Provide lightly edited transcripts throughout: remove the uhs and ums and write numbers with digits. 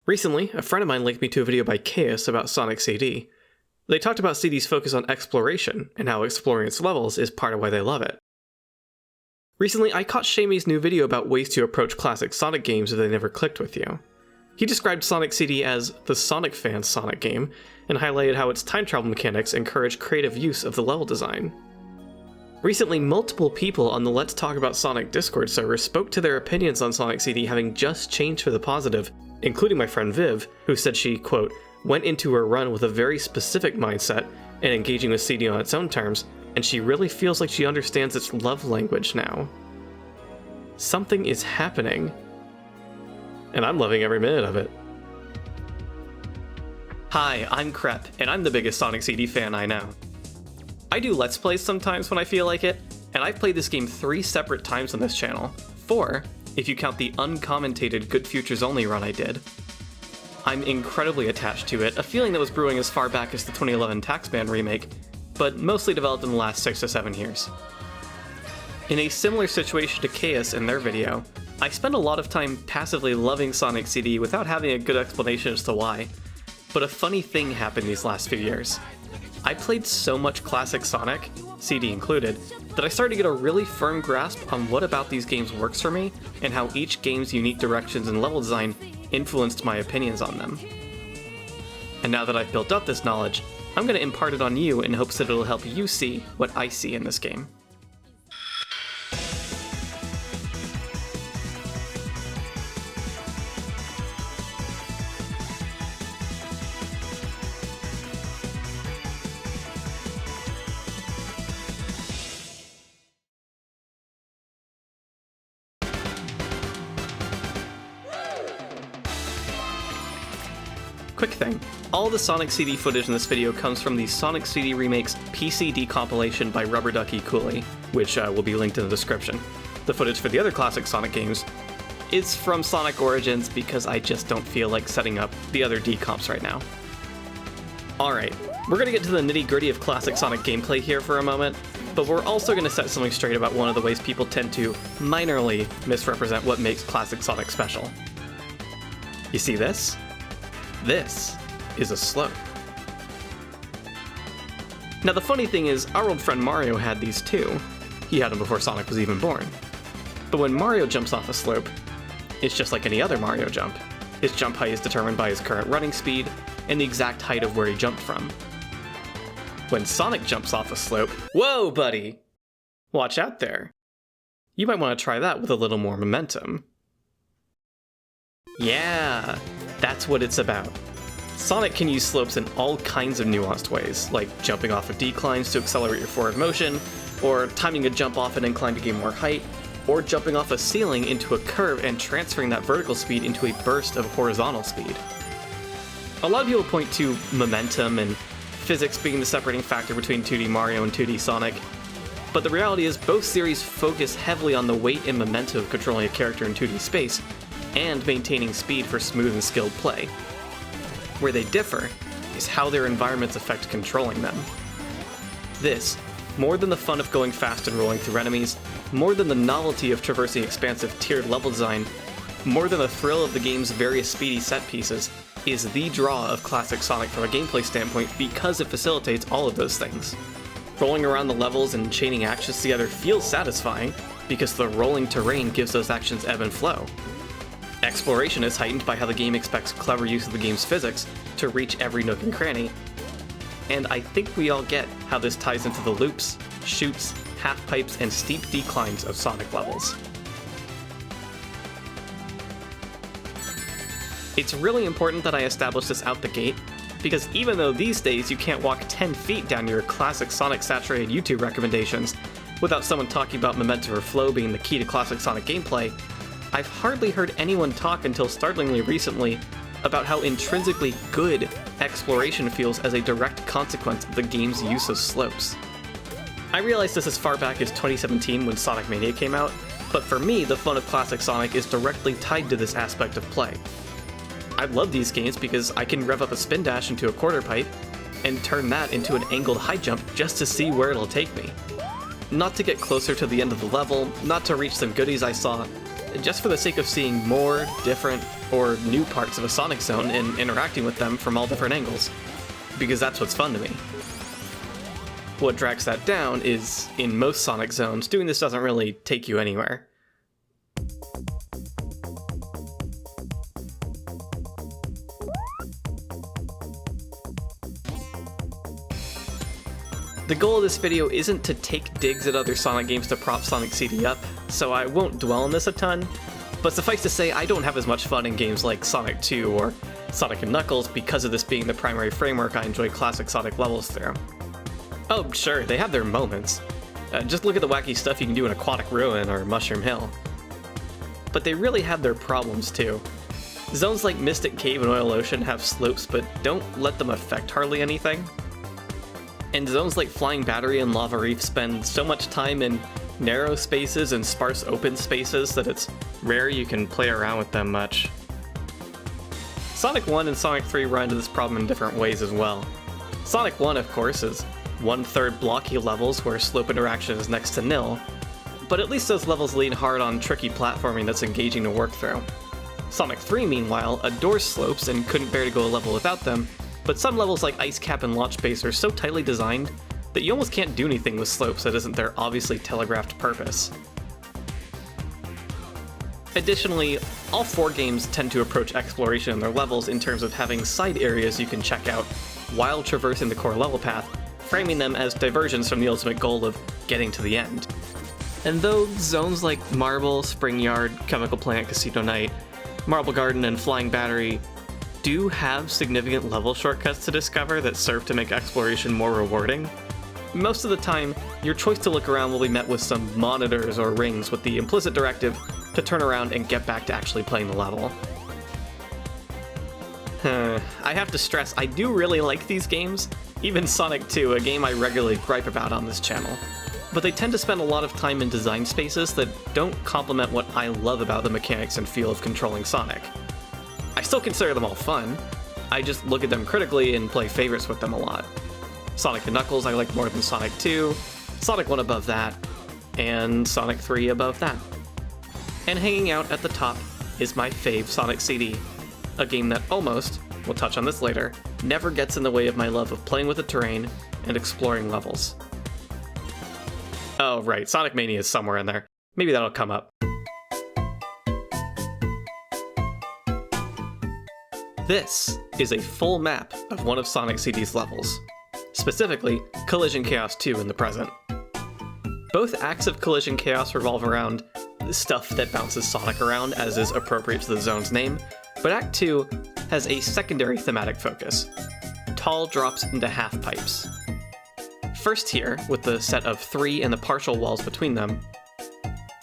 Recently, a friend of mine linked me to a video by Chaos about Sonic CD. They talked about CD's focus on exploration, and how exploring its levels is part of why they love it. Recently, I caught Shamey's new video about ways to approach classic Sonic games if they never clicked with you. He described Sonic CD as the Sonic fan's Sonic game, and highlighted how its time travel mechanics encourage creative use of the level design. Recently, multiple people on the Let's Talk About Sonic Discord server spoke to their opinions on Sonic CD having just changed for the positive, including my friend Viv, who said she, quote, went into her run with a very specific mindset and engaging with CD on its own terms, and she really feels like she understands its love language now. Something is happening. And I'm loving every minute of it. Hi, I'm Crep, and I'm the biggest Sonic CD fan I know. I do Let's Plays sometimes when I feel like it, and I've played this game 3 separate times on this channel. 4, if you count the uncommentated Good Futures Only run I did. I'm incredibly attached to it, a feeling that was brewing as far back as the 2011 Taxman remake, but mostly developed in the last 6 to 7 years. In a similar situation to Chaos in their video, I spent a lot of time passively loving Sonic CD without having a good explanation as to why, but a funny thing happened these last few years. I played so much classic Sonic, CD included, that I started to get a really firm grasp on what about these games works for me, and how each game's unique directions and level design influenced my opinions on them. And now that I've built up this knowledge, I'm going to impart it on you in hopes that it'll help you see what I see in this game. Quick thing, all the Sonic CD footage in this video comes from the Sonic CD Remakes PCD compilation by Rubber Ducky Cooley, which will be linked in the description. The footage for the other classic Sonic games is from Sonic Origins because I just don't feel like setting up the other decomps right now. Alright, we're gonna get to the nitty-gritty of classic Sonic gameplay here for a moment, but we're also gonna set something straight about one of the ways people tend to minorly misrepresent what makes classic Sonic special. You see this? This is a slope. Now the funny thing is, our old friend Mario had these too. He had them before Sonic was even born. But when Mario jumps off a slope, it's just like any other Mario jump. His jump height is determined by his current running speed and the exact height of where he jumped from. When Sonic jumps off a slope, whoa buddy! Watch out there. You might want to try that with a little more momentum. Yeah, that's what it's about. Sonic can use slopes in all kinds of nuanced ways, like jumping off of declines to accelerate your forward motion, or timing a jump off an incline to gain more height, or jumping off a ceiling into a curve and transferring that vertical speed into a burst of horizontal speed. A lot of people point to momentum and physics being the separating factor between 2D Mario and 2D Sonic, but the reality is both series focus heavily on the weight and momentum of controlling a character in 2D space, and maintaining speed for smooth and skilled play. Where they differ is how their environments affect controlling them. This, more than the fun of going fast and rolling through enemies, more than the novelty of traversing expansive tiered level design, more than the thrill of the game's various speedy set pieces, is the draw of classic Sonic from a gameplay standpoint because it facilitates all of those things. Rolling around the levels and chaining actions together feels satisfying because the rolling terrain gives those actions ebb and flow. Exploration is heightened by how the game expects clever use of the game's physics to reach every nook and cranny, and I think we all get how this ties into the loops, chutes, half-pipes, and steep declines of Sonic levels. It's really important that I establish this out the gate, because even though these days you can't walk 10 feet down your classic Sonic-saturated YouTube recommendations without someone talking about momentum or flow being the key to classic Sonic gameplay, I've hardly heard anyone talk until startlingly recently about how intrinsically good exploration feels as a direct consequence of the game's use of slopes. I realized this as far back as 2017 when Sonic Mania came out, but for me, the fun of classic Sonic is directly tied to this aspect of play. I love these games because I can rev up a spin dash into a quarter pipe and turn that into an angled high jump just to see where it'll take me. Not to get closer to the end of the level, not to reach some goodies I saw, just for the sake of seeing more, different, or new parts of a Sonic zone and interacting with them from all different angles. Because that's what's fun to me. What drags that down is, in most Sonic zones, doing this doesn't really take you anywhere. The goal of this video isn't to take digs at other Sonic games to prop Sonic CD up, so I won't dwell on this a ton, but suffice to say I don't have as much fun in games like Sonic 2 or Sonic & Knuckles because of this being the primary framework I enjoy classic Sonic levels through. Oh sure, they have their moments. Just look at the wacky stuff you can do in Aquatic Ruin or Mushroom Hill. But they really have their problems too. Zones like Mystic Cave and Oil Ocean have slopes but don't let them affect hardly anything. And zones like Flying Battery and Lava Reef spend so much time in narrow spaces and sparse open spaces that it's rare you can play around with them much. Sonic 1 and Sonic 3 run into this problem in different ways as well. Sonic 1, of course, is 1/3 blocky levels where slope interaction is next to nil, but at least those levels lean hard on tricky platforming that's engaging to work through. Sonic 3, meanwhile, adores slopes and couldn't bear to go a level without them, but some levels like Ice Cap and Launch Base are so tightly designed that you almost can't do anything with slopes that isn't their obviously telegraphed purpose. Additionally, all 4 games tend to approach exploration in their levels in terms of having side areas you can check out while traversing the core level path, framing them as diversions from the ultimate goal of getting to the end. And though zones like Marble, Spring Yard, Chemical Plant, Casino Night, Marble Garden, and Flying Battery do have significant level shortcuts to discover that serve to make exploration more rewarding, most of the time, your choice to look around will be met with some monitors or rings with the implicit directive to turn around and get back to actually playing the level. I have to stress, I do really like these games, even Sonic 2, a game I regularly gripe about on this channel. But they tend to spend a lot of time in design spaces that don't complement what I love about the mechanics and feel of controlling Sonic. I still consider them all fun, I just look at them critically and play favorites with them a lot. Sonic & Knuckles I like more than Sonic 2, Sonic 1 above that, and Sonic 3 above that. And hanging out at the top is my fave Sonic CD, a game that almost, we'll touch on this later, never gets in the way of my love of playing with the terrain and exploring levels. Oh right, Sonic Mania is somewhere in there. Maybe that'll come up. This is a full map of one of Sonic CD's levels. Specifically, Collision Chaos 2 in the present. Both acts of Collision Chaos revolve around stuff that bounces Sonic around, as is appropriate to the zone's name, but Act 2 has a secondary thematic focus: tall drops into half-pipes. First here, with the set of 3 and the partial walls between them,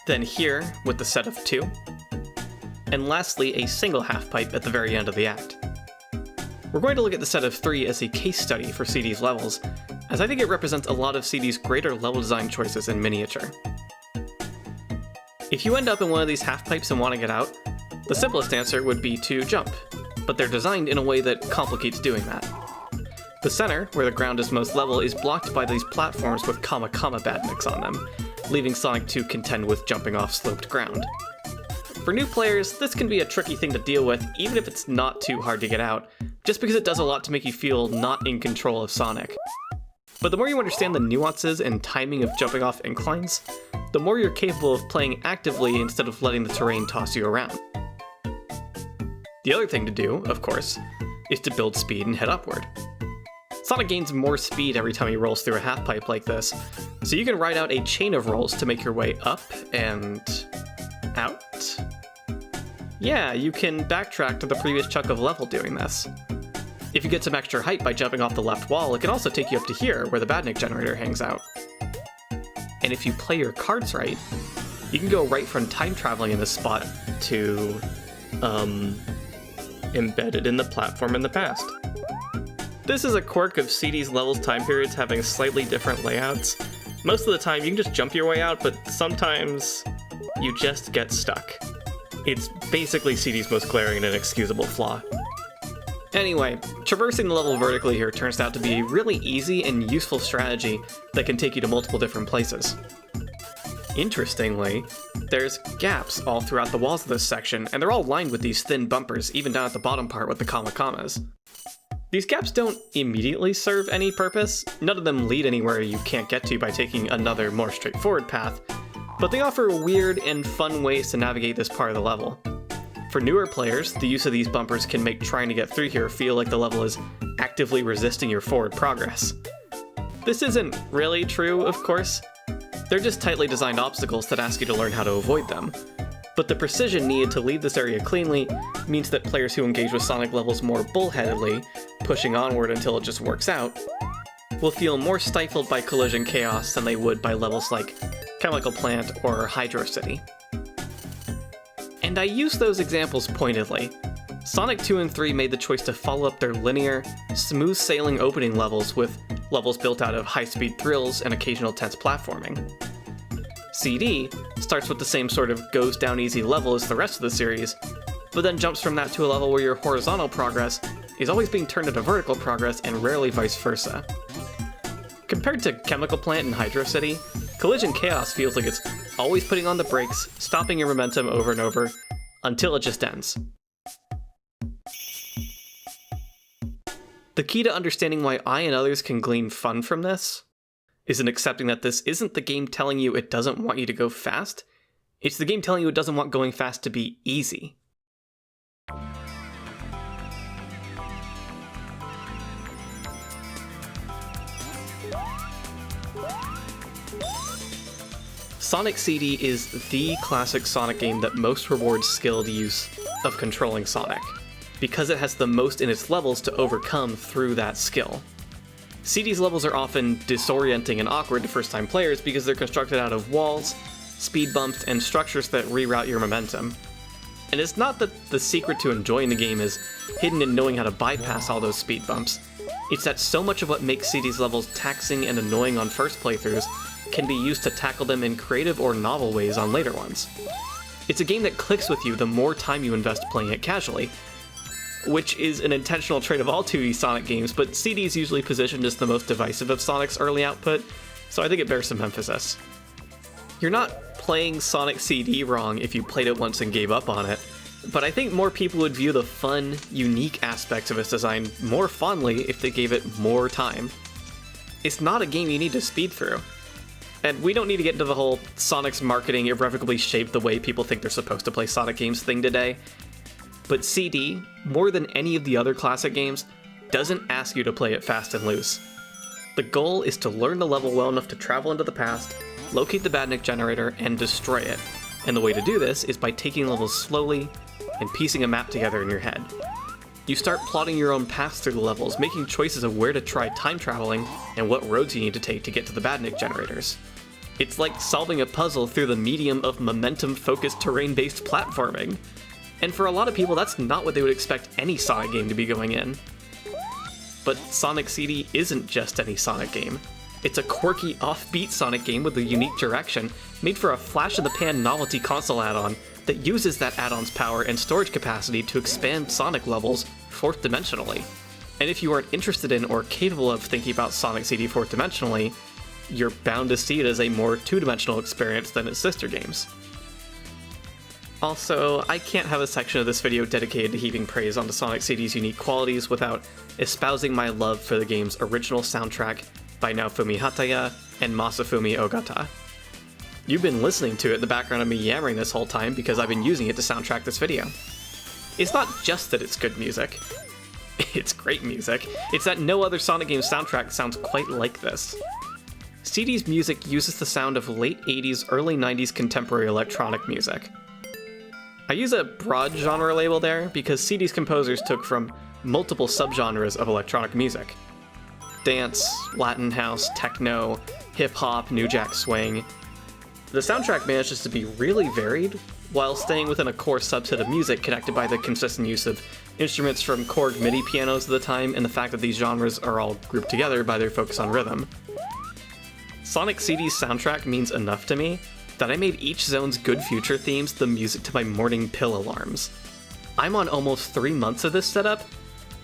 then here, with the set of 2, and lastly a single half-pipe at the very end of the act. We're going to look at the set of 3 as a case study for CD's levels, as I think it represents a lot of CD's greater level design choices in miniature. If you end up in one of these half-pipes and want to get out, the simplest answer would be to jump, but they're designed in a way that complicates doing that. The center, where the ground is most level, is blocked by these platforms with comma badniks on them, leaving Sonic to contend with jumping off sloped ground. For new players, this can be a tricky thing to deal with, even if it's not too hard to get out, just because it does a lot to make you feel not in control of Sonic. But the more you understand the nuances and timing of jumping off inclines, the more you're capable of playing actively instead of letting the terrain toss you around. The other thing to do, of course, is to build speed and head upward. Sonic gains more speed every time he rolls through a half-pipe like this, so you can ride out a chain of rolls to make your way up and out. Yeah, you can backtrack to the previous chunk of level doing this. If you get some extra height by jumping off the left wall, it can also take you up to here, where the badnik generator hangs out. And if you play your cards right, you can go right from time traveling in this spot to, embedded in the platform in the past. This is a quirk of CD's levels time periods having slightly different layouts. Most of the time you can just jump your way out, but sometimes you just get stuck. It's basically CD's most glaring and inexcusable flaw. Anyway, traversing the level vertically here turns out to be a really easy and useful strategy that can take you to multiple different places. Interestingly, there's gaps all throughout the walls of this section, and they're all lined with these thin bumpers, even down at the bottom part with the commas. These gaps don't immediately serve any purpose, none of them lead anywhere you can't get to by taking another, more straightforward path, but they offer weird and fun ways to navigate this part of the level. For newer players, the use of these bumpers can make trying to get through here feel like the level is actively resisting your forward progress. This isn't really true, of course. They're just tightly designed obstacles that ask you to learn how to avoid them. But the precision needed to leave this area cleanly means that players who engage with Sonic levels more bullheadedly, pushing onward until it just works out, will feel more stifled by collision chaos than they would by levels like Chemical Plant or Hydro City. And I use those examples pointedly. Sonic 2 and 3 made the choice to follow up their linear, smooth-sailing opening levels with levels built out of high-speed thrills and occasional tense platforming. CD starts with the same sort of goes-down-easy level as the rest of the series, but then jumps from that to a level where your horizontal progress is always being turned into vertical progress and rarely vice versa. Compared to Chemical Plant and Hydro City, Collision Chaos feels like it's always putting on the brakes, stopping your momentum over and over, until it just ends. The key to understanding why I and others can glean fun from this is in accepting that this isn't the game telling you it doesn't want you to go fast, it's the game telling you it doesn't want going fast to be easy. Sonic CD is the classic Sonic game that most rewards skilled use of controlling Sonic, because it has the most in its levels to overcome through that skill. CD's levels are often disorienting and awkward to first-time players because they're constructed out of walls, speed bumps, and structures that reroute your momentum. And it's not that the secret to enjoying the game is hidden in knowing how to bypass all those speed bumps. It's that so much of what makes CD's levels taxing and annoying on first playthroughs can be used to tackle them in creative or novel ways on later ones. It's a game that clicks with you the more time you invest playing it casually, which is an intentional trait of all 2D Sonic games, but CD is usually positioned as the most divisive of Sonic's early output, so I think it bears some emphasis. You're not playing Sonic CD wrong if you played it once and gave up on it, but I think more people would view the fun, unique aspects of its design more fondly if they gave it more time. It's not a game you need to speed through. And we don't need to get into the whole Sonic's marketing irrevocably shaped the way people think they're supposed to play Sonic games thing today. But CD, more than any of the other classic games, doesn't ask you to play it fast and loose. The goal is to learn the level well enough to travel into the past, locate the Badnik generator, and destroy it. And the way to do this is by taking levels slowly and piecing a map together in your head. You start plotting your own paths through the levels, making choices of where to try time traveling and what roads you need to take to get to the Badnik generators. It's like solving a puzzle through the medium of momentum-focused terrain-based platforming. And for a lot of people, that's not what they would expect any Sonic game to be going in. But Sonic CD isn't just any Sonic game. It's a quirky, offbeat Sonic game with a unique direction, made for a flash-in-the-pan novelty console add-on that uses that add-on's power and storage capacity to expand Sonic levels fourth-dimensionally. And if you aren't interested in or capable of thinking about Sonic CD fourth-dimensionally, you're bound to see it as a more two-dimensional experience than its sister games. Also, I can't have a section of this video dedicated to heaping praise onto Sonic CD's unique qualities without espousing my love for the game's original soundtrack by Naofumi Hataya and Masafumi Ogata. You've been listening to it in the background of me yammering this whole time because I've been using it to soundtrack this video. It's not just that it's good music. It's great music. It's that no other Sonic game soundtrack sounds quite like this. CD's music uses the sound of late 80s, early 90s contemporary electronic music. I use a broad genre label there because CD's composers took from multiple subgenres of electronic music. Dance, Latin house, techno, hip-hop, new jack swing. The soundtrack manages to be really varied, while staying within a core subset of music connected by the consistent use of instruments from Korg MIDI pianos of the time and the fact that these genres are all grouped together by their focus on rhythm. Sonic CD's soundtrack means enough to me that I made each zone's Good Future themes the music to my morning pill alarms. I'm on almost 3 months of this setup,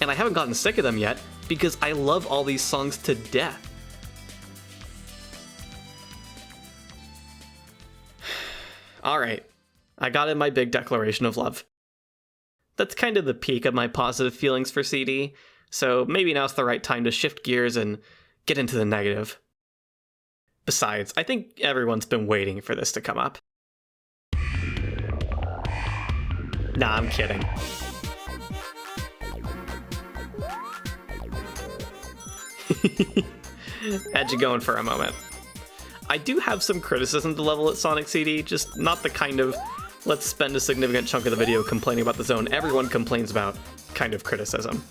and I haven't gotten sick of them yet because I love all these songs to death. Alright, I got in my big declaration of love. That's kind of the peak of my positive feelings for CD, so maybe now's the right time to shift gears and get into the negative. Besides, I think everyone's been waiting for this to come up. Nah, I'm kidding. Had you going for a moment. I do have some criticism to level at Sonic CD, just not the kind of let's spend a significant chunk of the video complaining about the zone everyone complains about kind of criticism.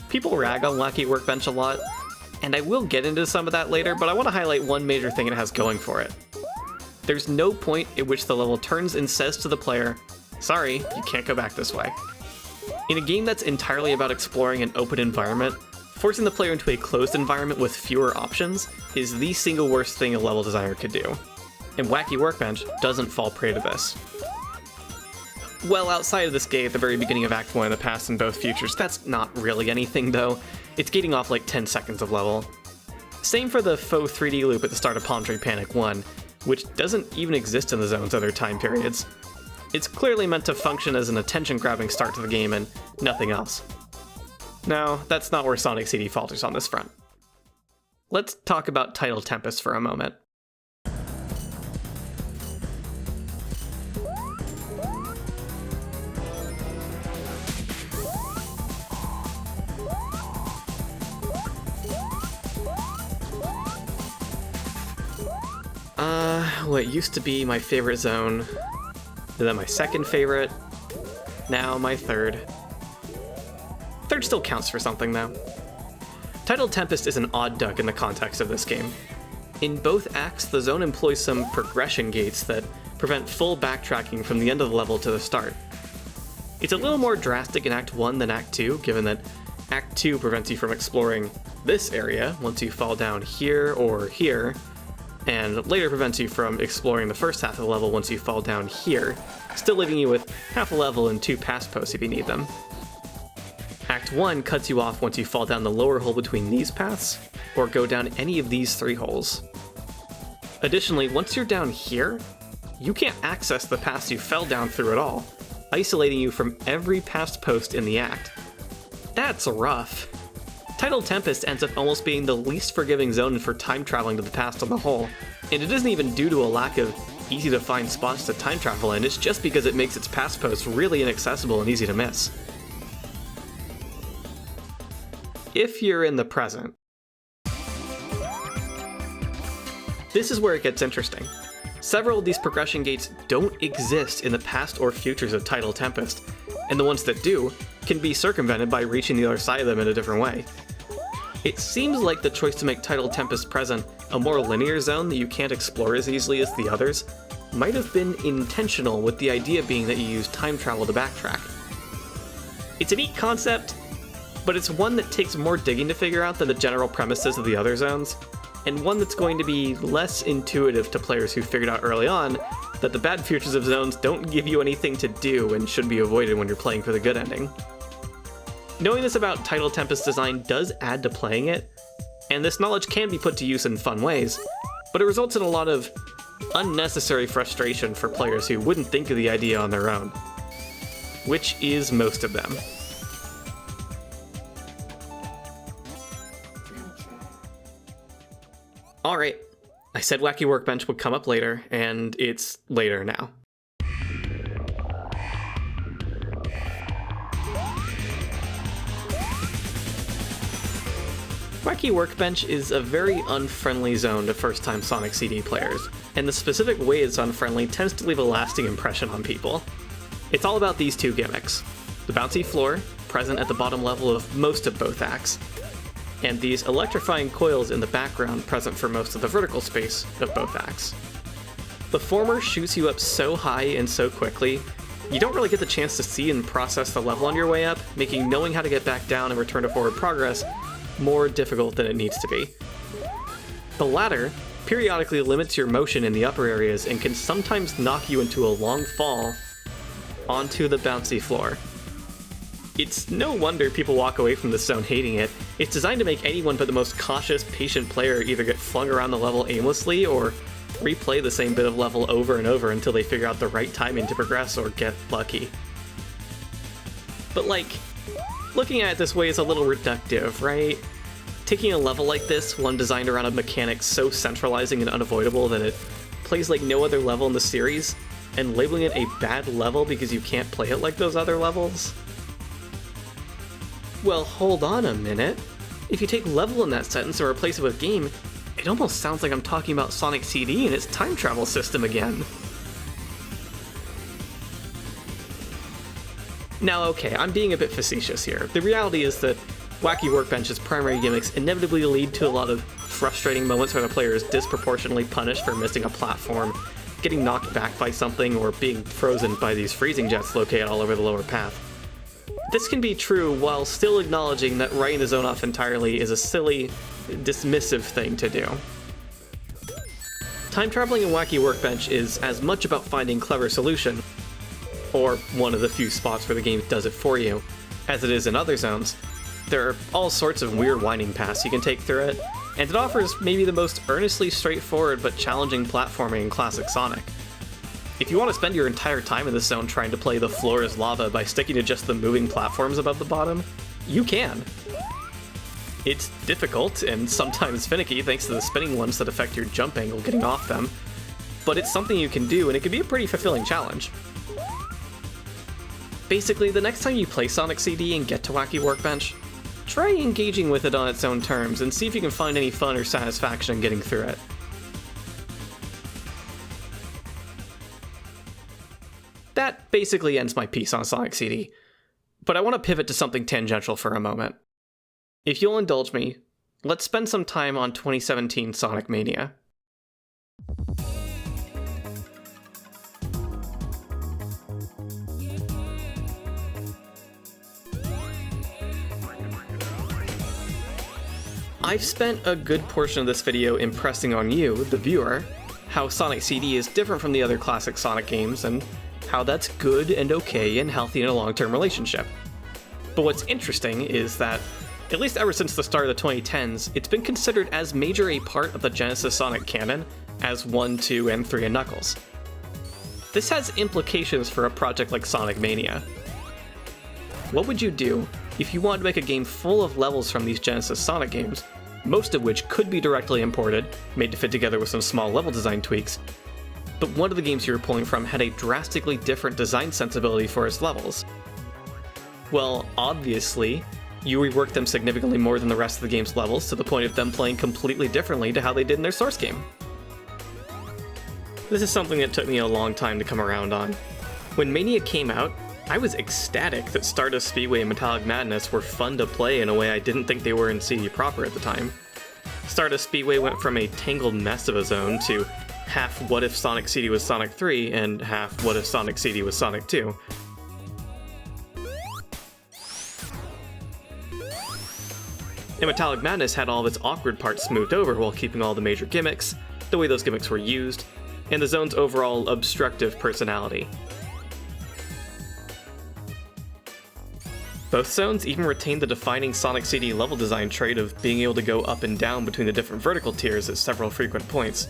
People rag on Wacky Workbench a lot, and I will get into some of that later, but I want to highlight one major thing it has going for it. There's no point at which the level turns and says to the player, sorry, you can't go back this way. In a game that's entirely about exploring an open environment, forcing the player into a closed environment with fewer options is the single worst thing a level designer could do. And Wacky Workbench doesn't fall prey to this. Well, outside of this gate at the very beginning of Act 1 in the past and both futures, that's not really anything though. It's gating off like 10 seconds of level. Same for the faux 3D loop at the start of Palmtree Panic 1, which doesn't even exist in the zone's other time periods. It's clearly meant to function as an attention-grabbing start to the game and nothing else. No, that's not where Sonic CD falters on this front. Let's talk about Tidal Tempest for a moment. What used to be my favorite zone, then my second favorite, now my third. Third still counts for something, though. Tidal Tempest is an odd duck in the context of this game. In both acts, the zone employs some progression gates that prevent full backtracking from the end of the level to the start. It's a little more drastic in Act 1 than Act 2, given that Act 2 prevents you from exploring this area once you fall down here or here, and later prevents you from exploring the first half of the level once you fall down here, still leaving you with half a level and 2 pass posts if you need them. Act 1 cuts you off once you fall down the lower hole between these paths, or go down any of these 3 holes. Additionally, once you're down here, you can't access the paths you fell down through at all, isolating you from every past post in the act. That's rough. Tidal Tempest ends up almost being the least forgiving zone for time traveling to the past on the whole, and it isn't even due to a lack of easy to find spots to time travel in, it's just because it makes its past posts really inaccessible and easy to miss. If you're in the present. This is where it gets interesting. Several of these progression gates don't exist in the past or futures of Tidal Tempest, and the ones that do can be circumvented by reaching the other side of them in a different way. It seems like the choice to make Tidal Tempest present a more linear zone that you can't explore as easily as the others might have been intentional, with the idea being that you use time travel to backtrack. It's a neat concept, but it's one that takes more digging to figure out than the general premises of the other zones, and one that's going to be less intuitive to players who figured out early on that the bad futures of zones don't give you anything to do and should be avoided when you're playing for the good ending. Knowing this about Tidal Tempest design does add to playing it, and this knowledge can be put to use in fun ways, but it results in a lot of unnecessary frustration for players who wouldn't think of the idea on their own, which is most of them. Alright, I said Wacky Workbench would come up later, and it's later now. Wacky Workbench is a very unfriendly zone to first-time Sonic CD players, and the specific way it's unfriendly tends to leave a lasting impression on people. It's all about these 2 gimmicks: the bouncy floor, present at the bottom level of most of both acts, and these electrifying coils in the background present for most of the vertical space of both acts. The former shoots you up so high and so quickly, you don't really get the chance to see and process the level on your way up, making knowing how to get back down and return to forward progress more difficult than it needs to be. The latter periodically limits your motion in the upper areas and can sometimes knock you into a long fall onto the bouncy floor. It's no wonder people walk away from this zone hating it. It's designed to make anyone but the most cautious, patient player either get flung around the level aimlessly or replay the same bit of level over and over until they figure out the right timing to progress or get lucky. But like, looking at it this way is a little reductive, right? Taking a level like this, one designed around a mechanic so centralizing and unavoidable that it plays like no other level in the series, and labeling it a bad level because you can't play it like those other levels? Well, hold on a minute. If you take level in that sentence and replace it with game, it almost sounds like I'm talking about Sonic CD and its time travel system again. Now okay, I'm being a bit facetious here. The reality is that Wacky Workbench's primary gimmicks inevitably lead to a lot of frustrating moments where the player is disproportionately punished for missing a platform, getting knocked back by something, or being frozen by these freezing jets located all over the lower path. This can be true while still acknowledging that writing the zone off entirely is a silly, dismissive thing to do. Time traveling in Wacky Workbench is as much about finding clever solution, or one of the few spots where the game does it for you, as it is in other zones. There are all sorts of weird winding paths you can take through it, and it offers maybe the most earnestly straightforward but challenging platforming in classic Sonic. If you want to spend your entire time in this zone trying to play the floor is lava by sticking to just the moving platforms above the bottom, you can. It's difficult and sometimes finicky thanks to the spinning ones that affect your jump angle getting off them, but it's something you can do and it can be a pretty fulfilling challenge. Basically, the next time you play Sonic CD and get to Wacky Workbench, try engaging with it on its own terms and see if you can find any fun or satisfaction in getting through it. That basically ends my piece on Sonic CD, but I want to pivot to something tangential for a moment. If you'll indulge me, let's spend some time on 2017 Sonic Mania. I've spent a good portion of this video impressing on you, the viewer, how Sonic CD is different from the other classic Sonic games, and how that's good and okay and healthy in a long-term relationship. But what's interesting is that, at least ever since the start of the 2010s, it's been considered as major a part of the Genesis Sonic canon as 1, 2, and 3 and Knuckles. This has implications for a project like Sonic Mania. What would you do if you wanted to make a game full of levels from these Genesis Sonic games, most of which could be directly imported, made to fit together with some small level design tweaks, but one of the games you were pulling from had a drastically different design sensibility for its levels? Well, obviously, you reworked them significantly more than the rest of the game's levels, to the point of them playing completely differently to how they did in their source game. This is something that took me a long time to come around on. When Mania came out, I was ecstatic that Stardust, Speedway, and Metallic Madness were fun to play in a way I didn't think they were in CD proper at the time. Stardust Speedway went from a tangled mess of a zone to half what if Sonic CD was Sonic 3 and half what if Sonic CD was Sonic 2. And Metallic Madness had all of its awkward parts smoothed over while keeping all the major gimmicks, the way those gimmicks were used, and the zone's overall obstructive personality. Both zones even retained the defining Sonic CD level design trait of being able to go up and down between the different vertical tiers at several frequent points,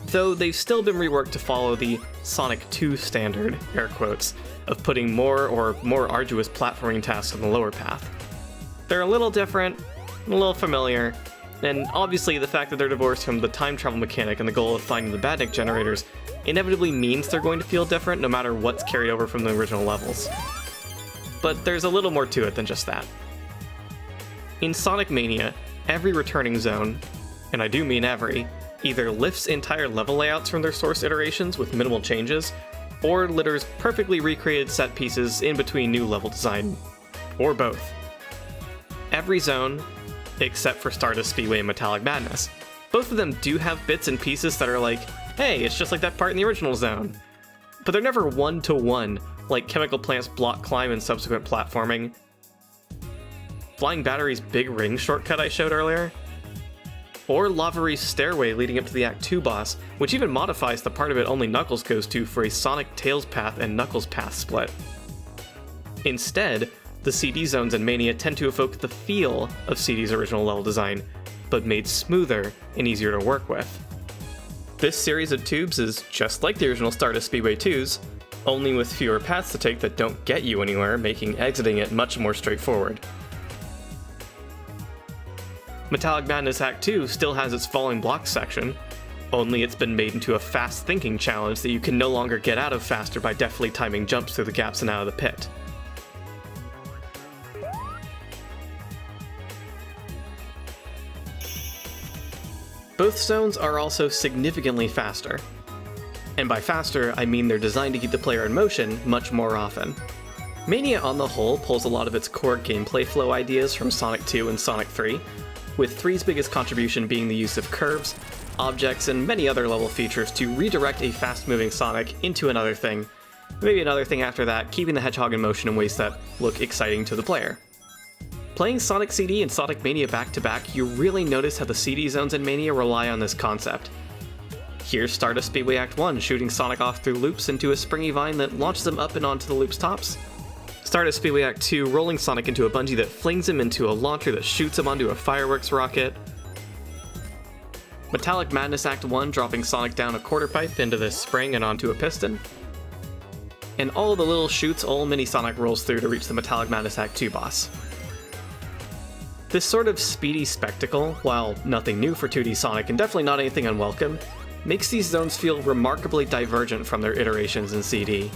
though they've still been reworked to follow the Sonic 2 standard, air quotes, of putting more or more arduous platforming tasks on the lower path. They're a little different, a little familiar, and obviously the fact that they're divorced from the time travel mechanic and the goal of finding the Badnik generators inevitably means they're going to feel different no matter what's carried over from the original levels. But there's a little more to it than just that. In Sonic Mania, every returning zone, and I do mean every, either lifts entire level layouts from their source iterations with minimal changes, or litters perfectly recreated set pieces in between new level design, or both. Every zone, except for Stardust, Speedway, and Metallic Madness. Both of them do have bits and pieces that are like, hey, it's just like that part in the original zone. But they're never one-to-one, like Chemical Plant's block climb and subsequent platforming, Flying Battery's big ring shortcut I showed earlier, or Lavary's stairway leading up to the Act 2 boss, which even modifies the part of it only Knuckles goes to for a Sonic Tails path and Knuckles path split. Instead, the CD zones in Mania tend to evoke the feel of CD's original level design, but made smoother and easier to work with. This series of tubes is just like the original Stardust Speedway 2s, only with fewer paths to take that don't get you anywhere, making exiting it much more straightforward. Metallic Madness Act 2 still has its falling blocks section, only it's been made into a fast thinking challenge that you can no longer get out of faster by deftly timing jumps through the gaps and out of the pit. Both zones are also significantly faster. And by faster, I mean they're designed to keep the player in motion much more often. Mania on the whole pulls a lot of its core gameplay flow ideas from Sonic 2 and Sonic 3, with 3's biggest contribution being the use of curves, objects, and many other level features to redirect a fast-moving Sonic into another thing, maybe another thing after that, keeping the Hedgehog in motion in ways that look exciting to the player. Playing Sonic CD and Sonic Mania back-to-back, you really notice how the CD zones in Mania rely on this concept. Here's Stardust Speedway Act 1 shooting Sonic off through loops into a springy vine that launches him up and onto the loop's tops. Stardust Speedway Act 2 rolling Sonic into a bungee that flings him into a launcher that shoots him onto a fireworks rocket. Metallic Madness Act 1 dropping Sonic down a quarter pipe into this spring and onto a piston. And all the little chutes old Mini Sonic rolls through to reach the Metallic Madness Act 2 boss. This sort of speedy spectacle, while nothing new for 2D Sonic and definitely not anything unwelcome, makes these zones feel remarkably divergent from their iterations in CD.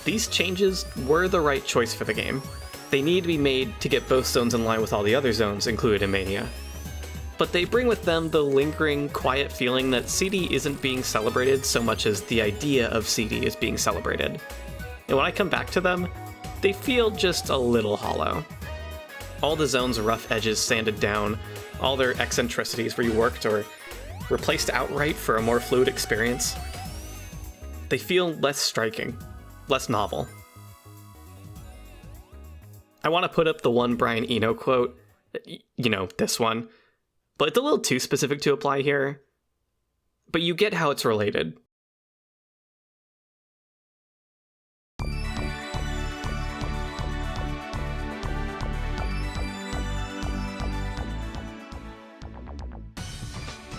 These changes were the right choice for the game. They need to be made to get both zones in line with all the other zones included in Mania. But they bring with them the lingering, quiet feeling that CD isn't being celebrated so much as the idea of CD is being celebrated. And when I come back to them, they feel just a little hollow. All the zones' rough edges sanded down, all their eccentricities reworked or replaced outright for a more fluid experience. They feel less striking, less novel. I want to put up the one Brian Eno quote, you know, this one, but it's a little too specific to apply here, but you get how it's related.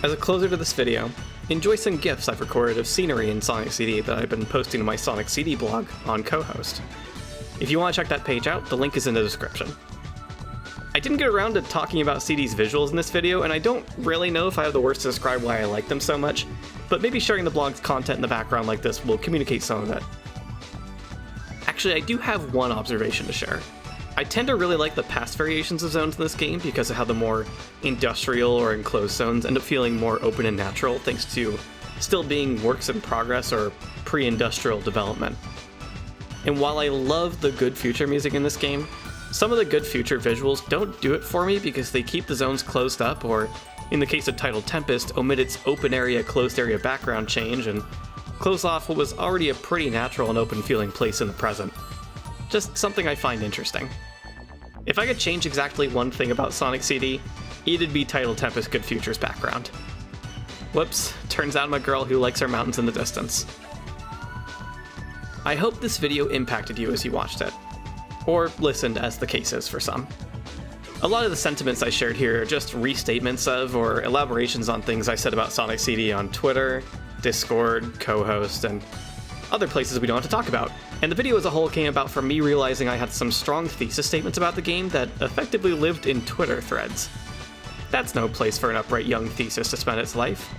As a closer to this video, enjoy some GIFs I've recorded of scenery in Sonic CD that I've been posting to my Sonic CD blog on Co-Host. If you want to check that page out, the link is in the description. I didn't get around to talking about CD's visuals in this video, and I don't really know if I have the words to describe why I like them so much, but maybe sharing the blog's content in the background like this will communicate some of it. Actually, I do have one observation to share. I tend to really like the past variations of zones in this game because of how the more industrial or enclosed zones end up feeling more open and natural thanks to still being works in progress or pre-industrial development. And while I love the good future music in this game, some of the good future visuals don't do it for me because they keep the zones closed up or, in the case of Tidal Tempest, omit its open area closed area background change and close off what was already a pretty natural and open feeling place in the present. Just something I find interesting. If I could change exactly one thing about Sonic CD, it'd be Tidal Tempest Good Futures background. Whoops, turns out I'm a girl who likes her mountains in the distance. I hope this video impacted you as you watched it. Or listened, as the case is for some. A lot of the sentiments I shared here are just restatements of or elaborations on things I said about Sonic CD on Twitter, Discord, Co-Host, and other places we don't have to talk about. And the video as a whole came about from me realizing I had some strong thesis statements about the game that effectively lived in Twitter threads. That's no place for an upright young thesis to spend its life.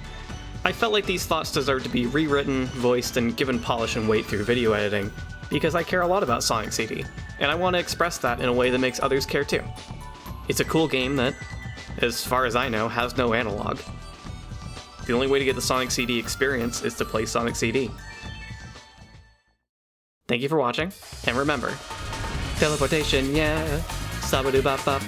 I felt like these thoughts deserved to be rewritten, voiced, and given polish and weight through video editing, because I care a lot about Sonic CD, and I want to express that in a way that makes others care too. It's a cool game that, as far as I know, has no analog. The only way to get the Sonic CD experience is to play Sonic CD. Thank you for watching, and remember, teleportation, yeah, sabadoo-bop-bop.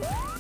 What?